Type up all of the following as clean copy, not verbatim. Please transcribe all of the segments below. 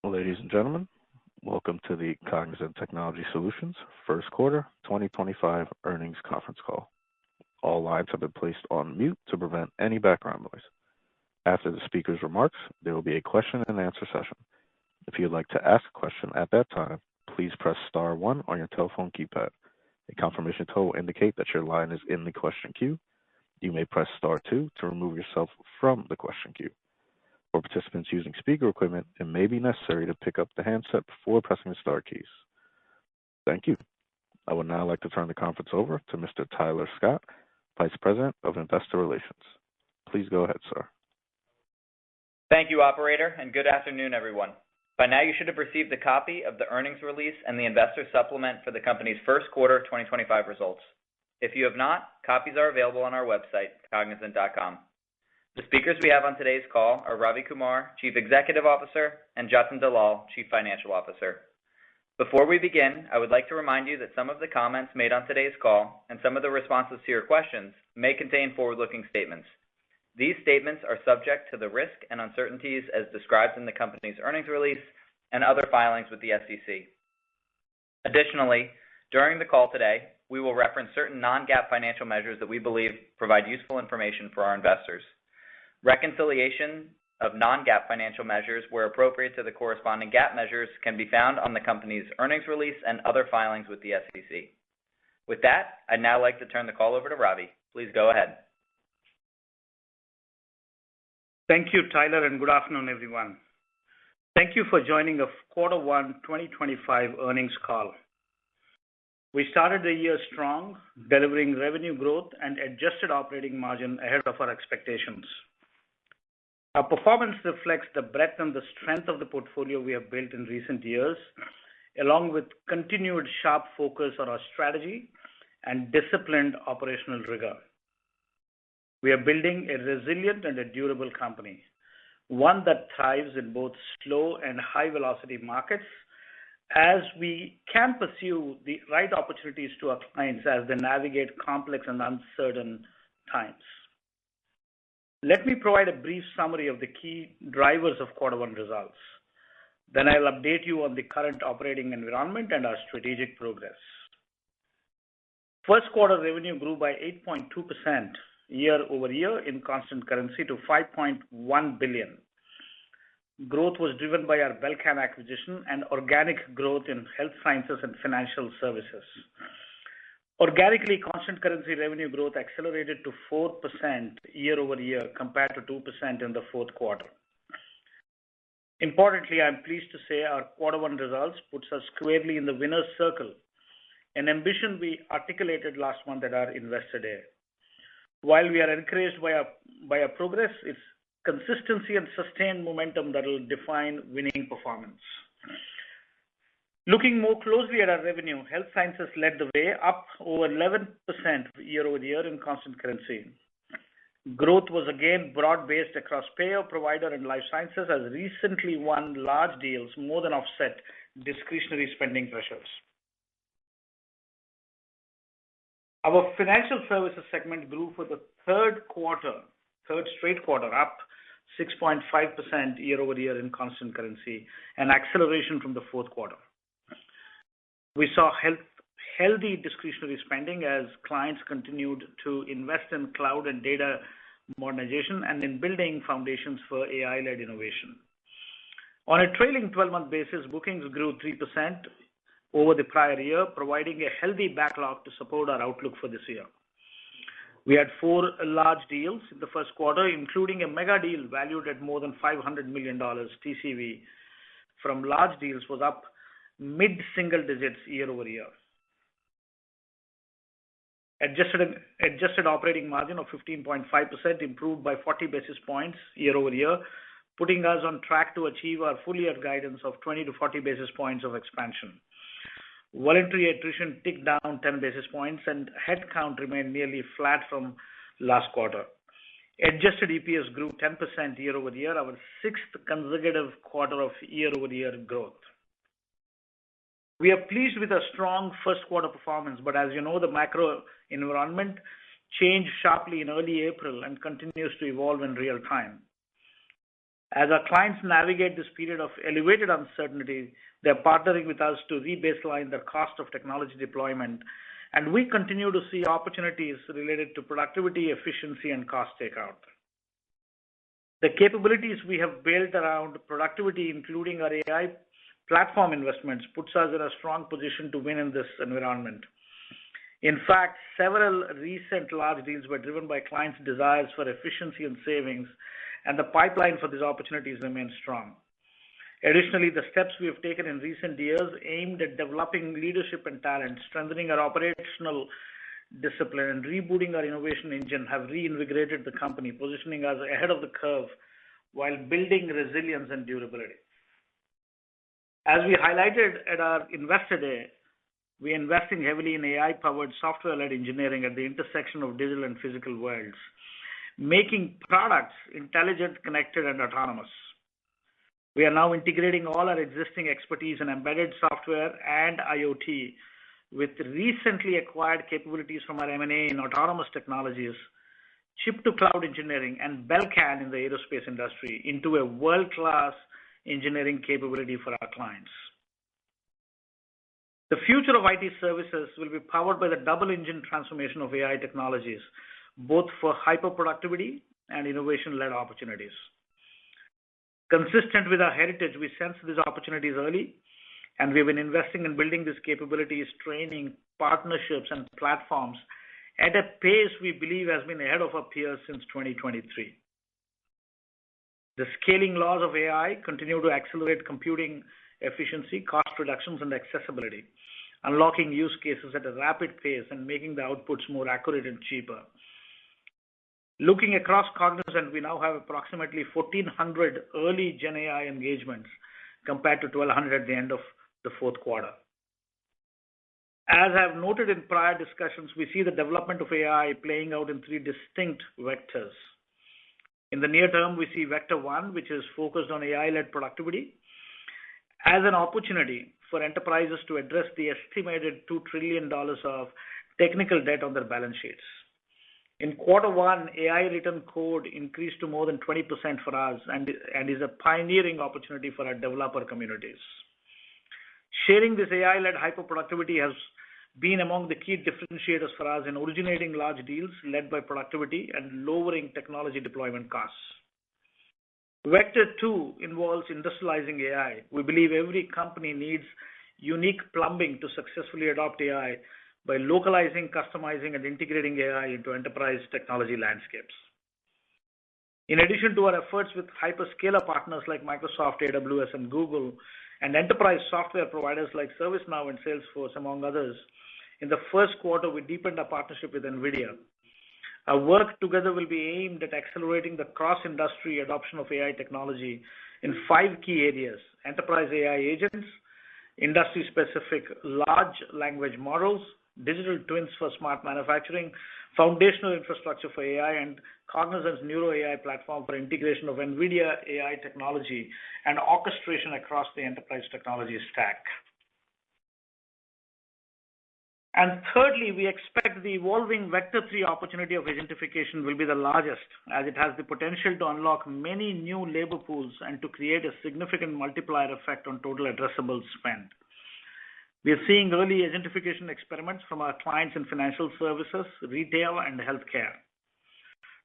Ladies and gentlemen, welcome to the Cognizant Technology Solutions First Quarter 2025 Earnings Conference Call. All lines have been placed on mute to prevent any background noise. After the speaker's remarks, there will be a question-and-answer session. If you'd like to ask a question at that time, please press star 1 on your telephone keypad. A confirmation tone will indicate that your line is in the question queue. You may press star 2 to remove yourself from the question queue. For participants using speaker equipment, it may be necessary to pick up the handset before pressing the star keys. Thank you. I would now like to turn the conference over to Mr. Tyler Scott, Vice President of Investor Relations. Please go ahead, sir. Thank you, Operator, and good afternoon, everyone. By now, you should have received a copy of the earnings release and the investor supplement for the company's first quarter 2025 results. If you have not, copies are available on our website, cognizant.com. The speakers we have on today's call are Ravi Kumar, Chief Executive Officer, and Jatin Dalal, Chief Financial Officer. Before we begin, I would like to remind you that some of the comments made on today's call and some of the responses to your questions may contain forward-looking statements. These statements are subject to the risk and uncertainties as described in the company's earnings release and other filings with the SEC. Additionally, during the call today, we will reference certain non-GAAP financial measures that we believe provide useful information for our investors. Reconciliation of non-GAAP financial measures, where appropriate to the corresponding GAAP measures, can be found on the company's earnings release and other filings with the SEC. With that, I'd now like to turn the call over to Ravi. Please go ahead. Thank you, Tyler, and good afternoon, everyone. Thank you for joining the Quarter 1 2025 earnings call. We started the year strong, delivering revenue growth and adjusted operating margin ahead of our expectations. Our performance reflects the breadth and the strength of the portfolio we have built in recent years, along with continued sharp focus on our strategy and disciplined operational rigor. We are building a resilient and a durable company, one that thrives in both slow and high-velocity markets, as we can pursue the right opportunities to our clients as they navigate complex and uncertain times. Let me provide a brief summary of the key drivers of Quarter 1 results. Then I'll update you on the current operating environment and our strategic progress. First quarter revenue grew by 8.2% year-over-year in constant currency to $5.1 billion. Growth was driven by our Belcan acquisition and organic growth in health sciences and financial services. Organically, constant currency revenue growth accelerated to 4% year-over-year compared to 2% in the fourth quarter. Importantly, I'm pleased to say our Quarter 1 results puts us squarely in the winner's circle, an ambition we articulated last month at our Investor Day. While we are encouraged by our progress, it's consistency and sustained momentum that will define winning performance. Looking more closely at our revenue, health sciences led the way, up over 11% year-over-year in constant currency. Growth was again broad-based across payer, provider, and life sciences, as recently won large deals more than offset discretionary spending pressures. Our financial services segment grew for the third straight quarter, up 6.5% year-over-year in constant currency, an acceleration from the fourth quarter. We saw healthy discretionary spending as clients continued to invest in cloud and data modernization and in building foundations for AI-led innovation. On a trailing 12-month basis, bookings grew 3% over the prior year, providing a healthy backlog to support our outlook for this year. We had 4 large deals in the first quarter, including a mega deal valued at more than $500 million. TCV from large deals was up mid-single digits year-over-year. Adjusted operating margin of 15.5% improved by 40 basis points year-over-year, putting us on track to achieve our full-year guidance of 20 to 40 basis points of expansion. Voluntary attrition ticked down 10 basis points, and headcount remained nearly flat from last quarter. Adjusted EPS grew 10% year-over-year, our 6th consecutive quarter of year-over-year growth. We are pleased with a strong first quarter performance, but as you know, the macro environment changed sharply in early April and continues to evolve in real time. As our clients navigate this period of elevated uncertainty, they're partnering with us to re-baseline the cost of technology deployment, and we continue to see opportunities related to productivity, efficiency, and cost takeout. The capabilities we have built around productivity, including our AI platform investments, puts us in a strong position to win in this environment. In fact, several recent large deals were driven by clients' desires for efficiency and savings, and the pipeline for these opportunities remains strong. Additionally, the steps we have taken in recent years aimed at developing leadership and talent, strengthening our operational discipline, and rebooting our innovation engine have reinvigorated the company, positioning us ahead of the curve while building resilience and durability. As we highlighted at our Investor Day, we are investing heavily in AI-powered software-led engineering at the intersection of digital and physical worlds, making products intelligent, connected, and autonomous. We are now integrating all our existing expertise in embedded software and IoT with recently acquired capabilities from our M&A in autonomous technologies, chip-to-cloud engineering, and Belcan in the aerospace industry into a world-class engineering capability for our clients. The future of IT services will be powered by the double-engine transformation of AI technologies, both for hyper-productivity and innovation-led opportunities. Consistent with our heritage, we sense these opportunities early, and we've been investing in building these capabilities, training, partnerships, and platforms at a pace we believe has been ahead of our peers since 2023. The scaling laws of AI continue to accelerate computing efficiency, cost reductions, and accessibility, unlocking use cases at a rapid pace and making the outputs more accurate and cheaper. Looking across Cognizant, we now have approximately 1,400 early Gen AI engagements compared to 1,200 at the end of the fourth quarter. As I've noted in prior discussions, we see the development of AI playing out in three distinct vectors. In the near term, we see Vector 1, which is focused on AI-led productivity, as an opportunity for enterprises to address the estimated $2 trillion of technical debt on their balance sheets. In quarter one, AI-written code increased to more than 20% for us and is a pioneering opportunity for our developer communities. Sharing this AI-led hyper-productivity has been among the key differentiators for us in originating large deals led by productivity and lowering technology deployment costs. Vector 2 involves industrializing AI. We believe every company needs unique plumbing to successfully adopt AI by localizing, customizing, and integrating AI into enterprise technology landscapes. In addition to our efforts with hyperscaler partners like Microsoft, AWS, and Google, and enterprise software providers like ServiceNow and Salesforce, among others, in the first quarter, we deepened our partnership with NVIDIA. Our work together will be aimed at accelerating the cross-industry adoption of AI technology in 5 key areas: enterprise AI agents, industry-specific large language models, digital twins for smart manufacturing, foundational infrastructure for AI, and Cognizant's Neuro AI platform for integration of NVIDIA AI technology and orchestration across the enterprise technology stack. And thirdly, we expect the evolving Vector 3 opportunity of agentification will be the largest, as it has the potential to unlock many new labor pools and to create a significant multiplier effect on total addressable spend. We are seeing early agentification experiments from our clients in financial services, retail, and healthcare.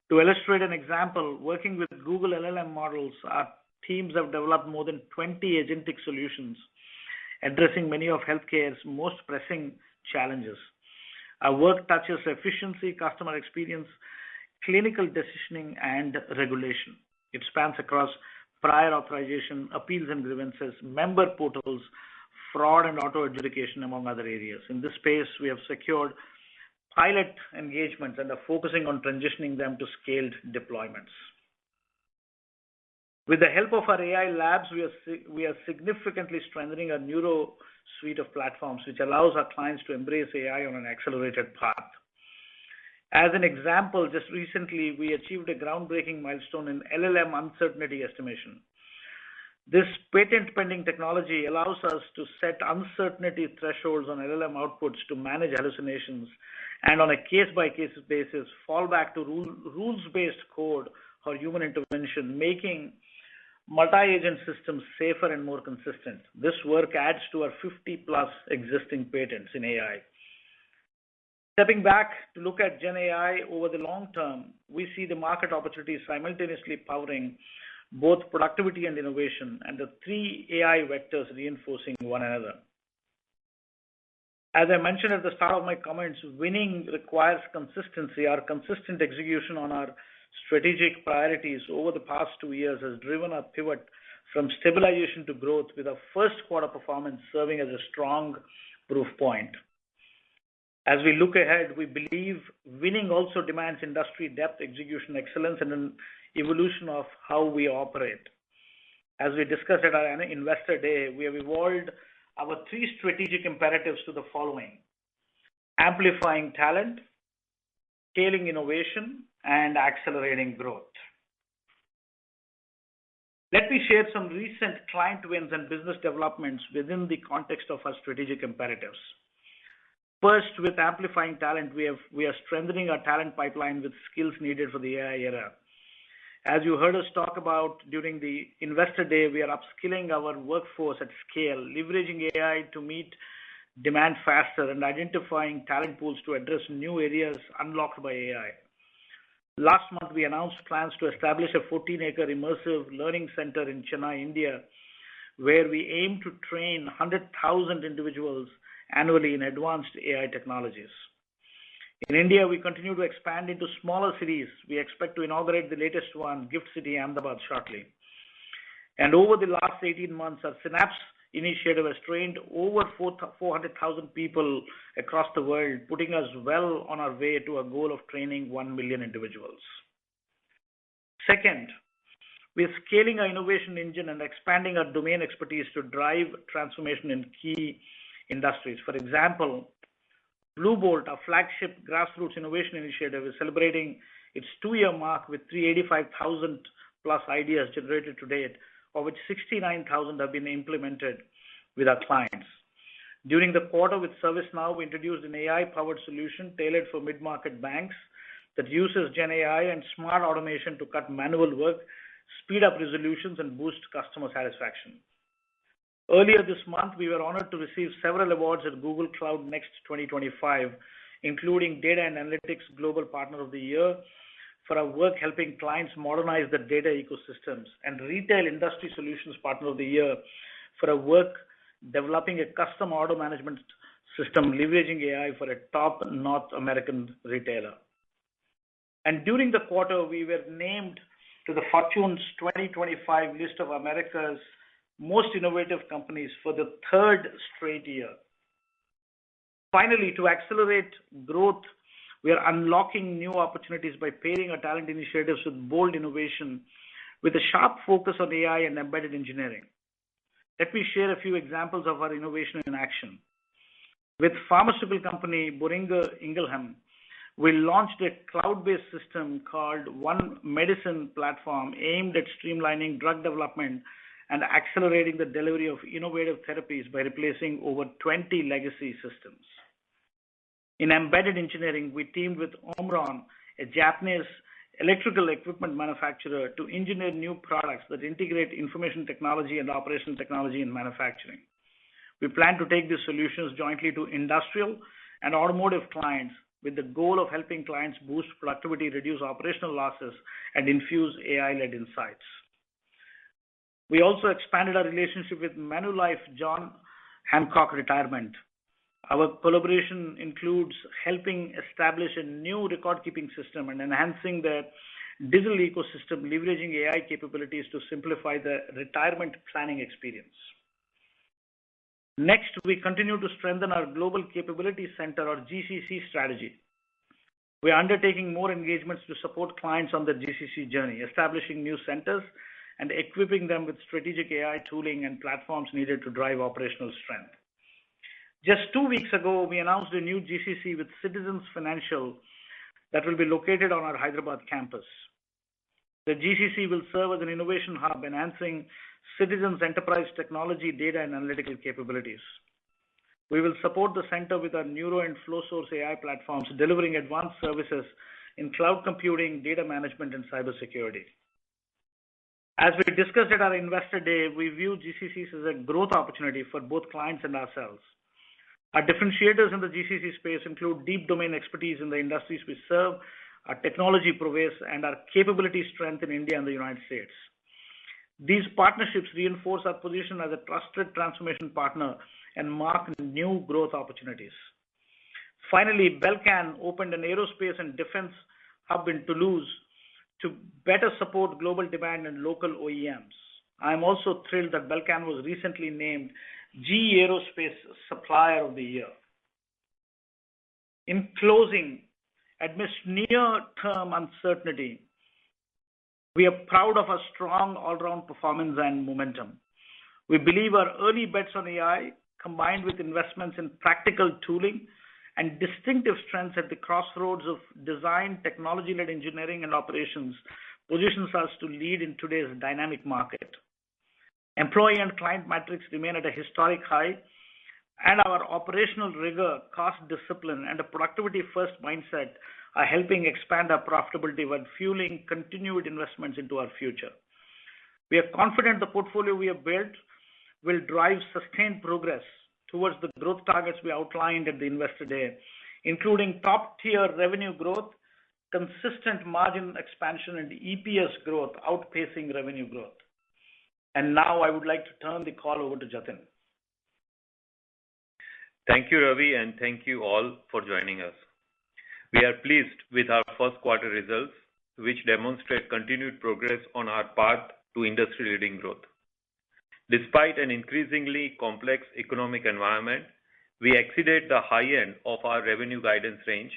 To illustrate an example, working with Google LLM models, our teams have developed more than 20 agentic solutions addressing many of healthcare's most pressing challenges. Our work touches efficiency, customer experience, clinical decisioning, and regulation. It spans across prior authorization, appeals and grievances, member portals, fraud and auto adjudication, among other areas. In this space, we have secured pilot engagements and are focusing on transitioning them to scaled deployments. With the help of our AI labs, we are significantly strengthening our Neuro suite of platforms, which allows our clients to embrace AI on an accelerated path. As an example, just recently, we achieved a groundbreaking milestone in LLM uncertainty estimation. This patent-pending technology allows us to set uncertainty thresholds on LLM outputs to manage hallucinations and on a case-by-case basis fall back to rules-based code or human intervention, making multi-agent systems safer and more consistent. This work adds to our 50-plus existing patents in AI. Stepping back to look at Gen AI over the long term, we see the market opportunities simultaneously powering both productivity and innovation, and the three AI vectors reinforcing one another. As I mentioned at the start of my comments, winning requires consistency. Our consistent execution on our strategic priorities over the past 2 years has driven our pivot from stabilization to growth, with our first quarter performance serving as a strong proof point. As we look ahead, we believe winning also demands industry depth, execution excellence, and an evolution of how we operate. As we discussed at our Investor Day, we have evolved our three strategic imperatives to the following: amplifying talent, scaling innovation, and accelerating growth. Let me share some recent client wins and business developments within the context of our strategic imperatives. First, with amplifying talent, we are strengthening our talent pipeline with skills needed for the AI era. As you heard us talk about during the Investor Day, we are upskilling our workforce at scale, leveraging AI to meet demand faster and identifying talent pools to address new areas unlocked by AI. Last month, we announced plans to establish a 14-acre immersive learning center in Chennai, India, where we aim to train 100,000 individuals annually in advanced AI technologies. In India, we continue to expand into smaller cities. We expect to inaugurate the latest one, Gift City, Ahmedabad, shortly. And over the last 18 months, our Synapse initiative has trained over 400,000 people across the world, putting us well on our way to a goal of training 1 million individuals. Second, we are scaling our innovation engine and expanding our domain expertise to drive transformation in key industries. For example, Bluebolt, our flagship grassroots innovation initiative, is celebrating its 2-year mark with 385,000 plus ideas generated to date, of which 69,000 have been implemented with our clients. During the quarter with ServiceNow, we introduced an AI-powered solution tailored for mid-market banks that uses Gen AI and smart automation to cut manual work, speed up resolutions, and boost customer satisfaction. Earlier this month, we were honored to receive several awards at Google Cloud Next 2025, including Data and Analytics Global Partner of the Year for our work helping clients modernize their data ecosystems, and Retail Industry Solutions Partner of the Year for our work developing a custom auto management system leveraging AI for a top North American retailer. And during the quarter, we were named to the Fortune's 2025 list of America's most innovative companies for the third straight year. Finally, to accelerate growth, we are unlocking new opportunities by pairing our talent initiatives with bold innovation with a sharp focus on AI and embedded engineering. Let me share a few examples of our innovation in action. With pharmaceutical company Boehringer Ingelheim, we launched a cloud-based system called One Medicine platform aimed at streamlining drug development and accelerating the delivery of innovative therapies by replacing over 20 legacy systems. In embedded engineering, we teamed with Omron, a Japanese electrical equipment manufacturer, to engineer new products that integrate information technology and operational technology in manufacturing. We plan to take these solutions jointly to industrial and automotive clients with the goal of helping clients boost productivity, reduce operational losses, and infuse AI-led insights. We also expanded our relationship with Manulife John Hancock Retirement. Our collaboration includes helping establish a new record-keeping system and enhancing the digital ecosystem, leveraging AI capabilities to simplify the retirement planning experience. Next, we continue to strengthen our Global Capability Center, or GCC, strategy. We are undertaking more engagements to support clients on their GCC journey, establishing new centers and equipping them with strategic AI tooling and platforms needed to drive operational strength. Just 2 weeks ago, we announced a new GCC with Citizens Financial that will be located on our Hyderabad campus. The GCC will serve as an innovation hub, enhancing Citizens' enterprise technology, data, and analytical capabilities. We will support the center with our Neuro and FlowSource AI platforms, delivering advanced services in cloud computing, data management, and cybersecurity. As we discussed at our Investor Day, we view GCCs as a growth opportunity for both clients and ourselves. Our differentiators in the GCC space include deep domain expertise in the industries we serve, our technology prowess, and our capability strength in India and the United States. These partnerships reinforce our position as a trusted transformation partner and mark new growth opportunities. Finally, Belcan opened an aerospace and defense hub in Toulouse to better support global demand and local OEMs. I am also thrilled that Belcan was recently named GE Aerospace Supplier of the Year. In closing, amidst near-term uncertainty, we are proud of our strong all-round performance and momentum. We believe our early bets on AI, combined with investments in practical tooling and distinctive strengths at the crossroads of design, technology-led engineering, and operations, positions us to lead in today's dynamic market. Employee and client metrics remain at a historic high, and our operational rigor, cost discipline, and a productivity-first mindset are helping expand our profitability while fueling continued investments into our future. We are confident the portfolio we have built will drive sustained progress towards the growth targets we outlined at the Investor Day, including top-tier revenue growth, consistent margin expansion, and EPS growth outpacing revenue growth. And now I would like to turn the call over to Jatin. Thank you, Ravi, and thank you all for joining us. We are pleased with our first quarter results, which demonstrate continued progress on our path to industry-leading growth. Despite an increasingly complex economic environment, we exceeded the high end of our revenue guidance range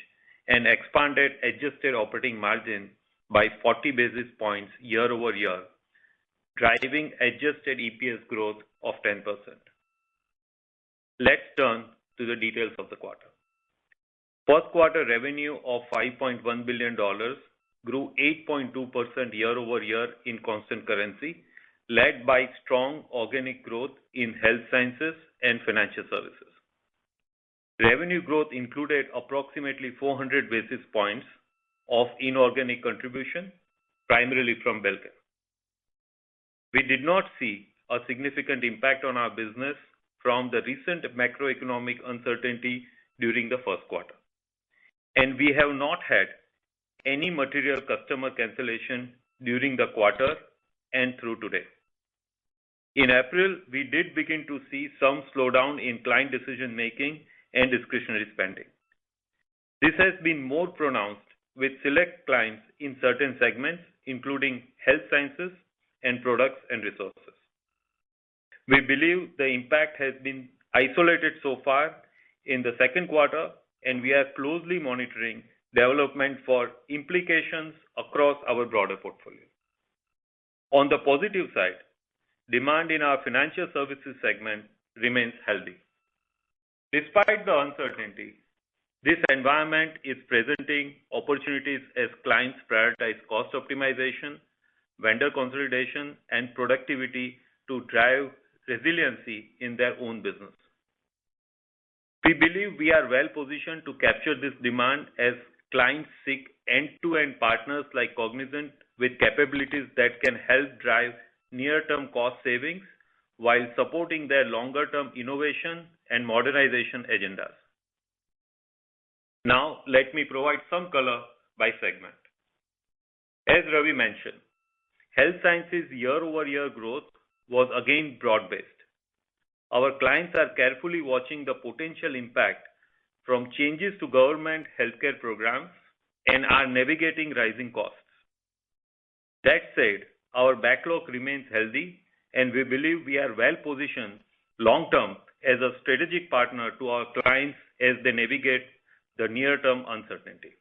and expanded adjusted operating margin by 40 basis points year over year, driving adjusted EPS growth of 10%. Let's turn to the details of the quarter. First quarter revenue of $5.1 billion grew 8.2% year over year in constant currency, led by strong organic growth in health sciences and financial services. Revenue growth included approximately 400 basis points of inorganic contribution, primarily from Belcan. We did not see a significant impact on our business from the recent macroeconomic uncertainty during the first quarter, and we have not had any material customer cancellation during the quarter and through today. In April, we did begin to see some slowdown in client decision-making and discretionary spending. This has been more pronounced with select clients in certain segments, including health sciences and products and resources. We believe the impact has been isolated so far in the second quarter, and we are closely monitoring development for implications across our broader portfolio. On the positive side, demand in our financial services segment remains healthy. Despite the uncertainty, this environment is presenting opportunities as clients prioritize cost optimization, vendor consolidation, and productivity to drive resiliency in their own business. We believe we are well positioned to capture this demand as clients seek end-to-end partners like Cognizant with capabilities that can help drive near-term cost savings while supporting their longer-term innovation and modernization agendas. Now, let me provide some color by segment. As Ravi mentioned, health sciences year-over-year growth was again broad-based. Our clients are carefully watching the potential impact from changes to government healthcare programs and are navigating rising costs. That said, our backlog remains healthy, and we believe we are well positioned long-term as a strategic partner to our clients as they navigate the near-term uncertainty.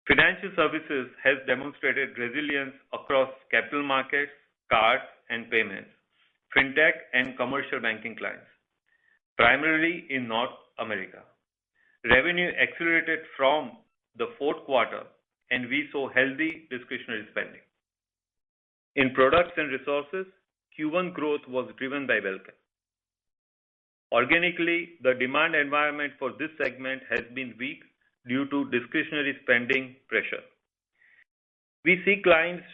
Financial services has demonstrated resilience across capital markets, cards and payments, fintech and commercial banking clients, primarily in North America. Revenue accelerated from the fourth quarter, and we saw healthy discretionary spending. In products and resources, Q1 growth was driven by Belcan. Organically, the demand environment for this segment has been weak due to discretionary spending pressure. We see clients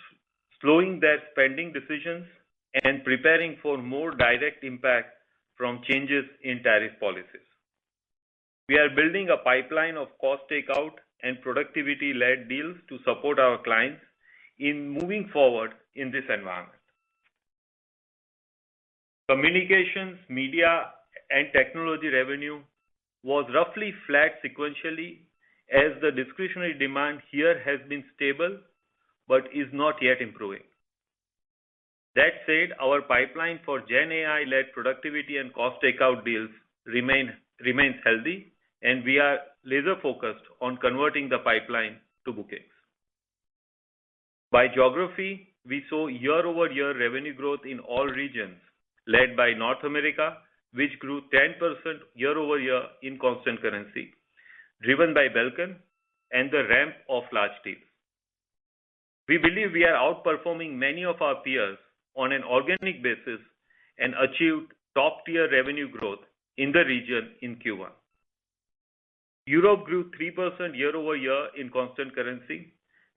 slowing their spending decisions and preparing for more direct impact from changes in tariff policies. We are building a pipeline of cost takeout and productivity-led deals to support our clients in moving forward in this environment. Communications, media, and technology revenue was roughly flat sequentially as the discretionary demand here has been stable but is not yet improving. That said, our pipeline for Gen AI-led productivity and cost takeout deals remains healthy, and we are laser-focused on converting the pipeline to bookings. By geography, we saw year-over-year revenue growth in all regions, led by North America, which grew 10% year-over-year in constant currency, driven by Belcan and the ramp of large deals. We believe we are outperforming many of our peers on an organic basis and achieved top-tier revenue growth in the region in Q1. Europe grew 3% year-over-year in constant currency,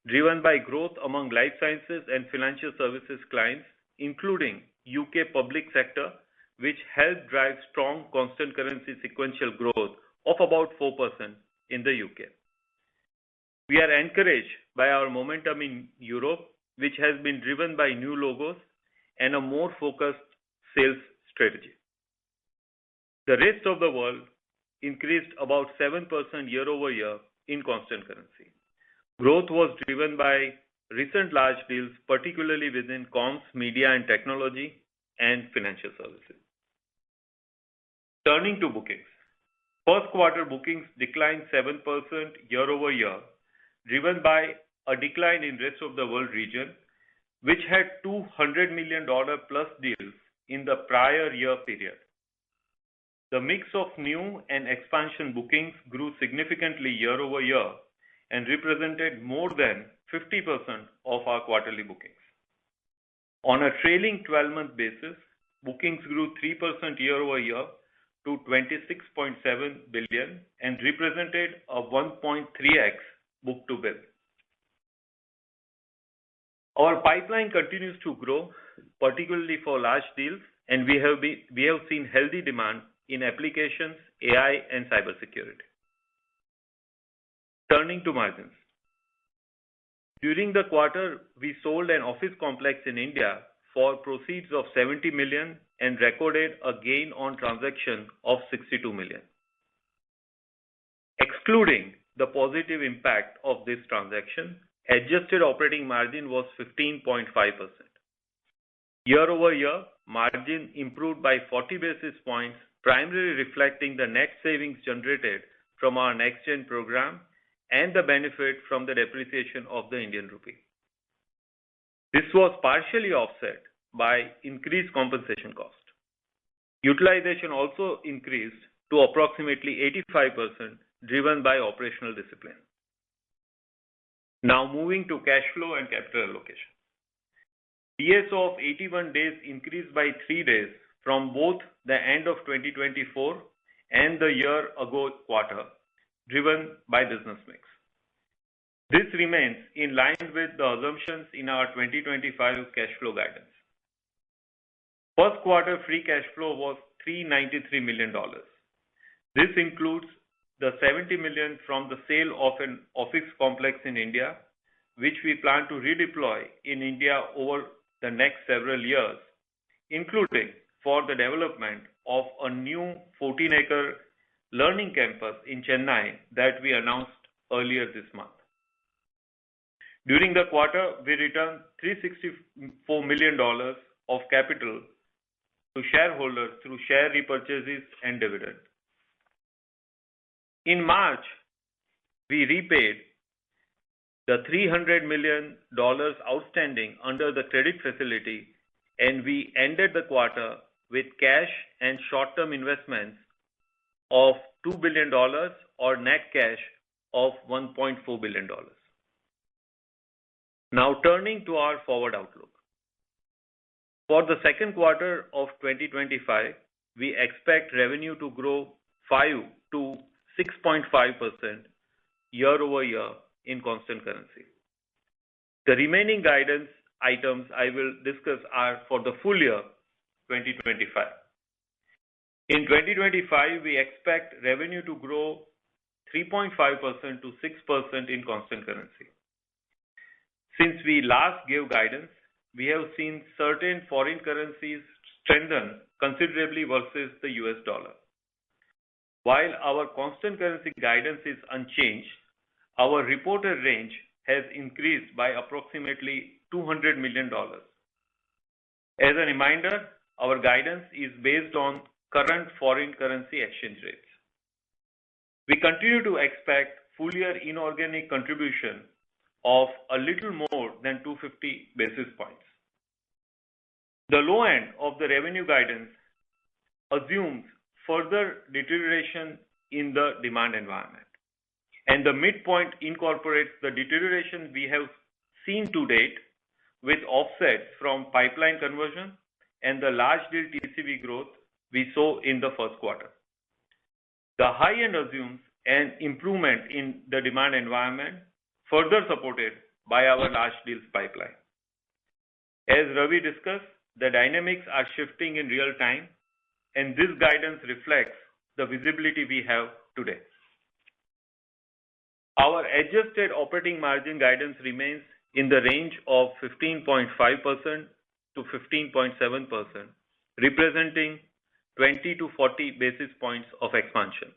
driven by growth among life sciences and financial services clients, including UK public sector, which helped drive strong constant currency sequential growth of about 4% in the UK. We are encouraged by our momentum in Europe, which has been driven by new logos and a more focused sales strategy. The rest of the world increased about 7% year-over-year in constant currency. Growth was driven by recent large deals, particularly within comms, media and technology, and financial services. Turning to bookings. First quarter bookings declined 7% year-over-year, driven by a decline in rest of the world region, which had $200 million plus deals in the prior year period. The mix of new and expansion bookings grew significantly year-over-year and represented more than 50% of our quarterly bookings. On a trailing 12-month basis, bookings grew 3% year-over-year to $26.7 billion and represented a 1.3x book-to-bill. Our pipeline continues to grow, particularly for large deals, and we have seen healthy demand in applications, AI, and cybersecurity. Turning to margins. During the quarter, we sold an office complex in India for proceeds of $70 million and recorded a gain on transaction of $62 million. Excluding the positive impact of this transaction, adjusted operating margin was 15.5%. Year-over-year, margin improved by 40 basis points, primarily reflecting the net savings generated from our next-gen program and the benefit from the depreciation of the Indian rupee. This was partially offset by increased compensation cost. Utilization also increased to approximately 85%, driven by operational discipline. Now moving to cash flow and capital allocation. DSO of 81 days increased by 3 days from both the end of 2024 and the year-ago quarter, driven by business mix. This remains in line with the assumptions in our 2025 cash flow guidance. First quarter free cash flow was $393 million. This includes the $70 million from the sale of an office complex in India, which we plan to redeploy in India over the next several years, including for the development of a new 14-acre learning campus in Chennai that we announced earlier this month. During the quarter, we returned $364 million of capital to shareholders through share repurchases and dividends. In March, we repaid the $300 million outstanding under the credit facility, and we ended the quarter with cash and short-term investments of $2 billion or net cash of $1.4 billion. Now turning to our forward outlook. For the second quarter of 2025, we expect revenue to grow 5 to 6.5% year-over-year in constant currency. The remaining guidance items I will discuss are for the full year 2025. In 2025, we expect revenue to grow 3.5% to 6% in constant currency. Since we last gave guidance, we have seen certain foreign currencies strengthen considerably versus the US dollar. While our constant currency guidance is unchanged, our reported range has increased by approximately $200 million. As a reminder, our guidance is based on current foreign currency exchange rates. We continue to expect full-year inorganic contribution of a little more than 250 basis points. The low end of the revenue guidance assumes further deterioration in the demand environment, and the midpoint incorporates the deterioration we have seen to date with offsets from pipeline conversion and the large deal TCV growth we saw in the first quarter. The high end assumes an improvement in the demand environment, further supported by our large deals pipeline. As Ravi discussed, the dynamics are shifting in real time, and this guidance reflects the visibility we have today. Our adjusted operating margin guidance remains in the range of 15.5% to 15.7%, representing 20 to 40 basis points of expansion.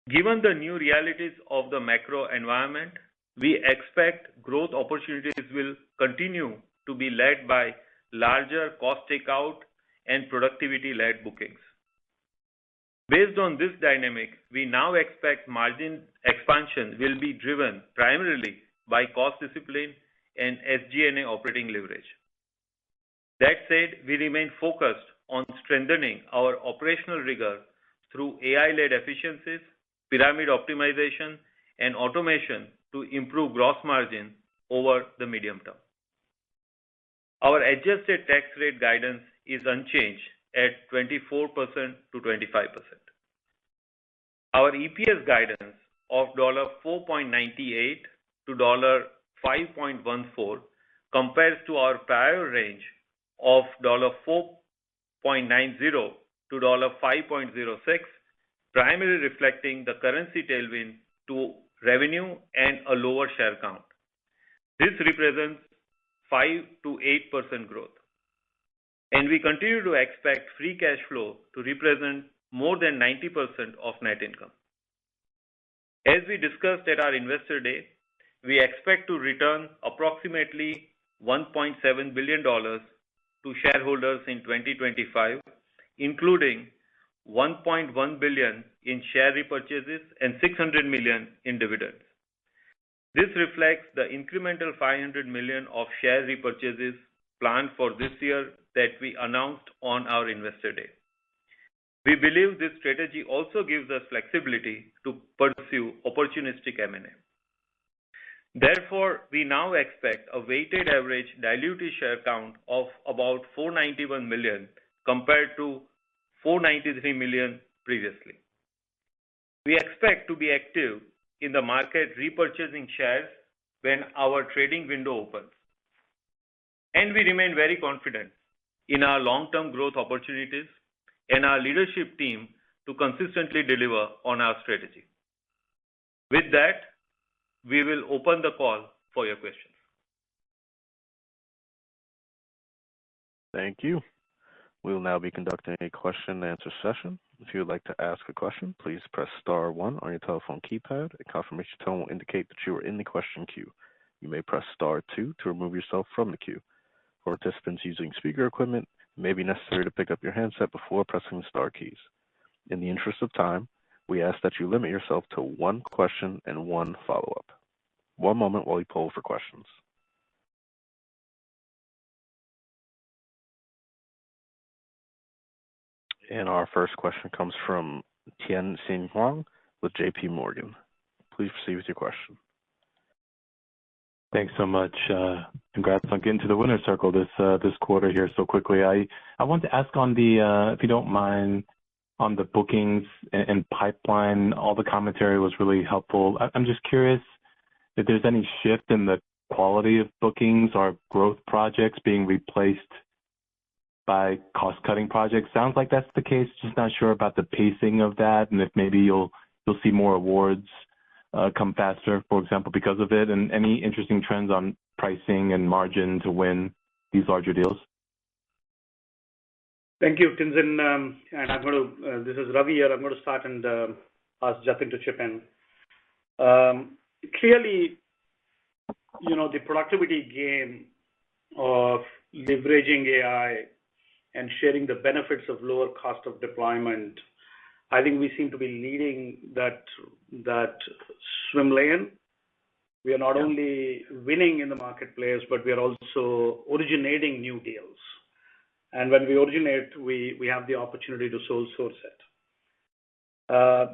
Given the new realities of the macro environment, we expect growth opportunities will continue to be led by larger cost takeout and productivity-led bookings. Based on this dynamic, we now expect margin expansion will be driven primarily by cost discipline and SG&A operating leverage. That said, we remain focused on strengthening our operational rigor through AI-led efficiencies, pyramid optimization, and automation to improve gross margin over the medium term. Our adjusted tax rate guidance is unchanged at 24% to 25%. Our EPS guidance of $4.98 to $5.14 compares to our prior range of $4.90 to $5.06, primarily reflecting the currency tailwind to revenue and a lower share count. This represents 5 to 8% growth. And we continue to expect free cash flow to represent more than 90% of net income. As we discussed at our Investor Day, we expect to return approximately $1.7 billion to shareholders in 2025, including $1.1 billion in share repurchases and $600 million in dividends. This reflects the incremental $500 million of share repurchases planned for this year that we announced on our Investor Day. We believe this strategy also gives us flexibility to pursue opportunistic M&A. Therefore, we now expect a weighted average diluted share count of about 491 million compared to 493 million previously. We expect to be active in the market repurchasing shares when our trading window opens. And we remain very confident in our long-term growth opportunities and our leadership team to consistently deliver on our strategy. With that, we will open the call for your questions. Thank you. We will now be conducting a question and answer session. If you would like to ask a question, please press star 1 on your telephone keypad. A confirmation tone will indicate that you are in the question queue. You may press star 2 to remove yourself from the queue. For participants using speaker equipment, it may be necessary to pick up your handset before pressing the star keys. In the interest of time, we ask that you limit yourself to one question and one follow-up. One moment while we poll for questions. And our first question comes from Tien-Tsin Huang with JP Morgan. Please proceed with your question. Thanks so much. Congrats on getting to the winner's circle this quarter here so quickly. I want to ask on the, if you don't mind, on the bookings and pipeline. All the commentary was really helpful. I'm just curious if there's any shift in the quality of bookings or growth projects being replaced by cost-cutting projects? Sounds like that's the case. Just not sure about the pacing of that, and if maybe you'll see more awards come faster, for example, because of it, and any interesting trends on pricing and margin to win these larger deals? Thank you, Tien-Tsin. And I'm going to, this is Ravi here. I'm going to start and ask Jatin to chip in. Clearly, the productivity gain of leveraging AI and sharing the benefits of lower cost of deployment, I think we seem to be leading that swim lane. We are not only winning in the marketplace, but we are also originating new deals. And when we originate, we have the opportunity to sole source it.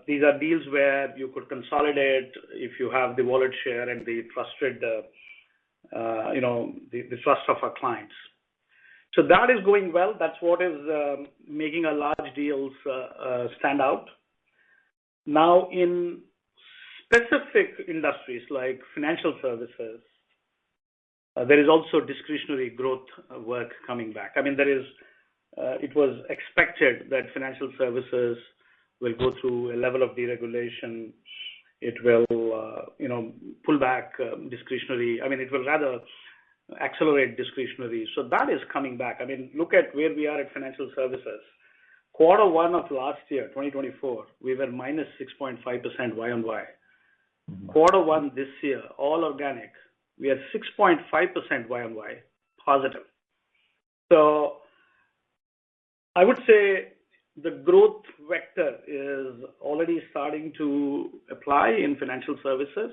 These are deals where you could consolidate if you have the wallet share and the trusted, the trust of our clients. So that is going well. That's what is making our large deals stand out. Now, in specific industries like financial services, there is also discretionary growth work coming back. I mean, it was expected that financial services will go through a level of deregulation. It will, pull back discretionary. I mean, it will rather accelerate discretionary. So that is coming back. I mean, look at where we are at financial services. Quarter one of last year, 2024, we were minus 6.5% Y-on-Y. Quarter one this year, all organic, we are 6.5% Y-on-Y positive. So I would say the growth vector is already starting to apply in financial services,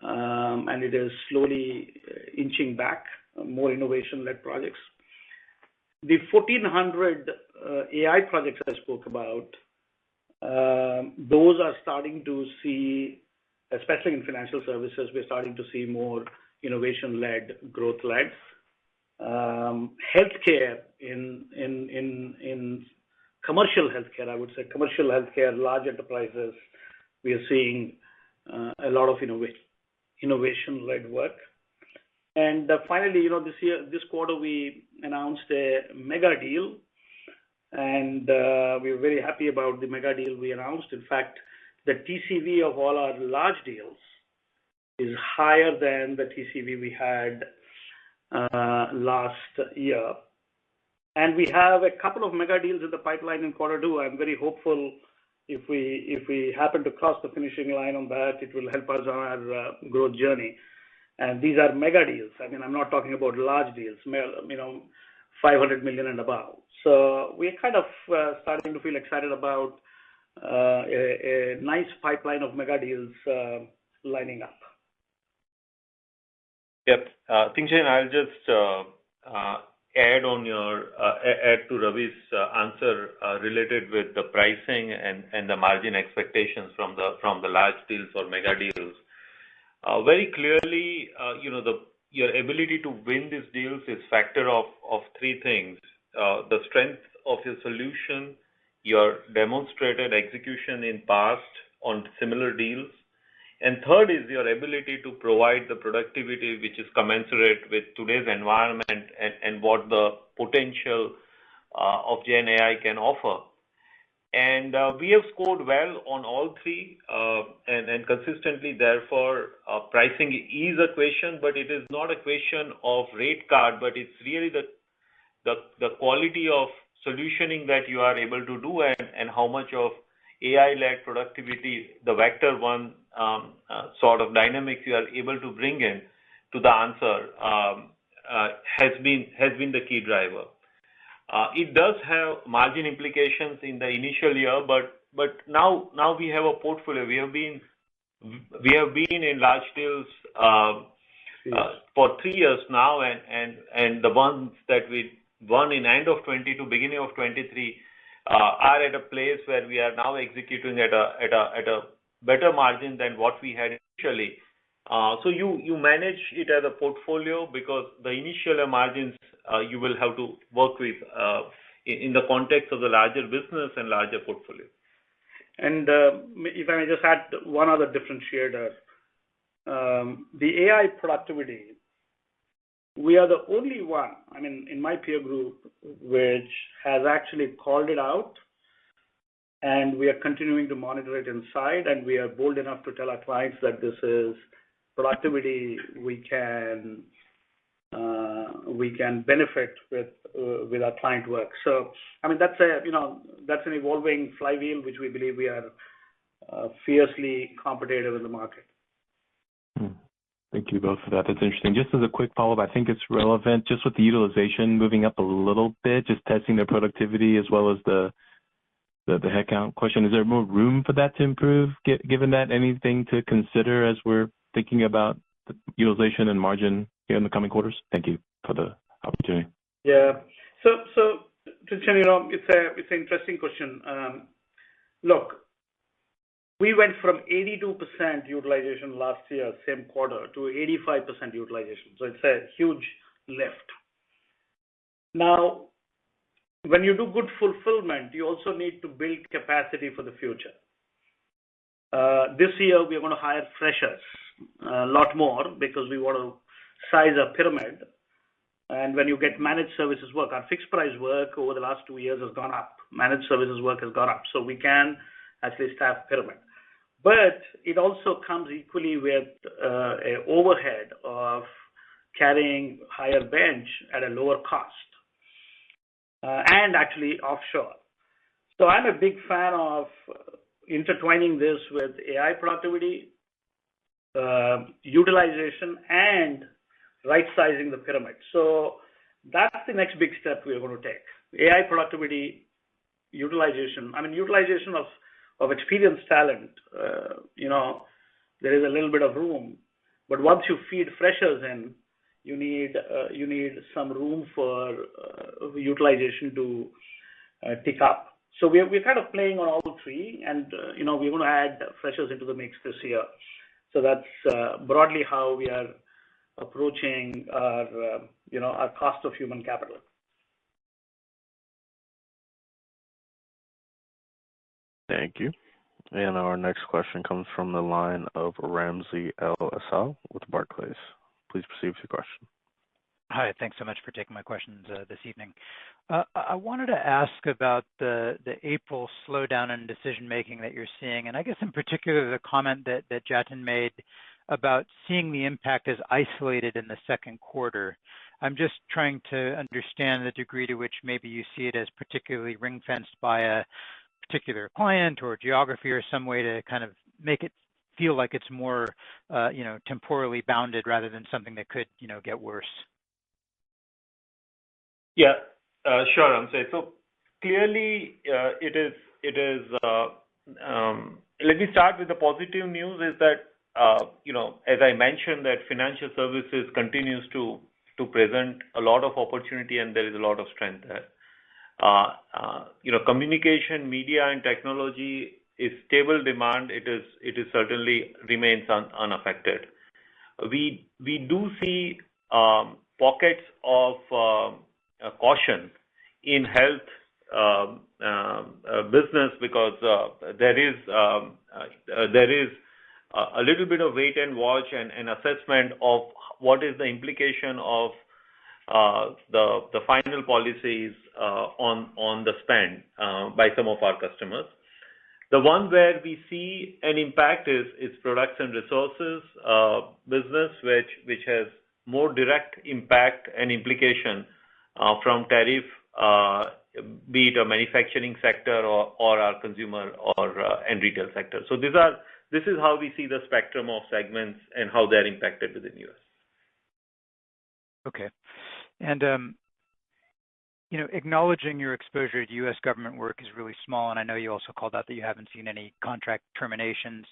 and it is slowly inching back, more innovation-led projects. The 1,400 AI projects I spoke about, those are starting to see, especially in financial services, we're starting to see more innovation-led, growth-led. Healthcare in commercial healthcare, I would say commercial healthcare, large enterprises, we are seeing a lot of innovation-led work. And finally, this quarter we announced a mega deal, and we're very happy about the mega deal we announced. In fact, the TCV of all our large deals is higher than the TCV we had last year. And we have a couple of mega deals in the pipeline in quarter two. I'm very hopeful if we happen to cross the finishing line on that, it will help us on our growth journey. And these are mega deals. I mean, I'm not talking about large deals, 500 million and above. So we're kind of starting to feel excited about a nice pipeline of mega deals lining up. Yep. Tien-Tsin, I'll just add to Ravi's answer related with the pricing and the margin expectations from the large deals or mega deals. Very clearly, your ability to win these deals is factor of three things: the strength of your solution, your demonstrated execution in past on similar deals, and third is your ability to provide the productivity which is commensurate with today's environment and what the potential of Gen AI can offer. And we have scored well on all three, and consistently, therefore, pricing is a question, but it is not a question of rate card, but it's really the quality of solutioning that you are able to do and how much of AI-led productivity, the vector one sort of dynamics you are able to bring in to the answer has been the key driver. It does have margin implications in the initial year, but now we have a portfolio. We have been in large deals for 3 years now, and the ones that we won in end of 22, beginning of 23, are at a place where we are now executing at a better margin than what we had initially. So you manage it as a portfolio because the initial margins you will have to work with in the context of the larger business and larger portfolio. And if I may just add one other differentiator, the AI productivity, we are the only one, I mean, in my peer group, which has actually called it out, and we are continuing to monitor it inside, and we are bold enough to tell our clients that this is productivity we can benefit with our client work. So, I mean, that's an evolving flywheel which we believe we are fiercely competitive in the market. Thank you both for that. That's interesting. Just as a quick follow-up, I think it's relevant just with the utilization moving up a little bit, just testing their productivity as well as the headcount question. Is there more room for that to improve, given that? Anything to consider as we're thinking about the utilization and margin here in the coming quarters? Thank you for the opportunity. Yeah. So Chintan, it's an interesting question. Look, we went from 82% utilization last year, same quarter, to 85% utilization. So it's a huge lift. Now, when you do good fulfillment, you also need to build capacity for the future. This year, we are going to hire freshers a lot more because we want to size our pyramid. And when you get managed services work, our fixed price work over the last 2 years has gone up. Managed services work has gone up. So we can actually staff pyramid. But it also comes equally with an overhead of carrying higher bench at a lower cost and actually offshore. So I'm a big fan of intertwining this with AI productivity, utilization, and right-sizing the pyramid. So that's the next big step we are going to take. AI productivity, utilization. I mean, utilization of experienced talent, there is a little bit of room. But once you feed freshers in, you need some room for utilization to tick up. So we're kind of playing on all three, and we're going to add freshers into the mix this year. So that's broadly how we are approaching our cost of human capital. Thank you. And our next question comes from the line of Ramsey El-Assal with Barclays. Please proceed with your question. Hi, thanks so much for taking my questions this evening. I wanted to ask about the April slowdown in decision-making that you're seeing, and I guess in particular the comment that Jatin made about seeing the impact as isolated in the second quarter. I'm just trying to understand the degree to which maybe you see it as particularly ring-fenced by a particular client or geography or some way to kind of make it feel like it's more, temporally bounded rather than something that could, get worse. Yeah, sure, Ramsey. So clearly, it is. Let me start with the positive news is that, as I mentioned, that financial services continues to present a lot of opportunity and there is a lot of strength there. Communication, media, and technology is stable demand. It is certainly remains unaffected. We do see pockets of caution in health business because there is a little bit of wait and watch and assessment of what is the implication of the final policies on the spend by some of our customers. The one where we see an impact is products and resources business, which has more direct impact and implication from tariff, be it a manufacturing sector or our consumer and retail sector. So this is how we see the spectrum of segments and how they're impacted within the US. Okay. And, acknowledging your exposure to U.S. government work is really small, and I know you also called out that you haven't seen any contract terminations.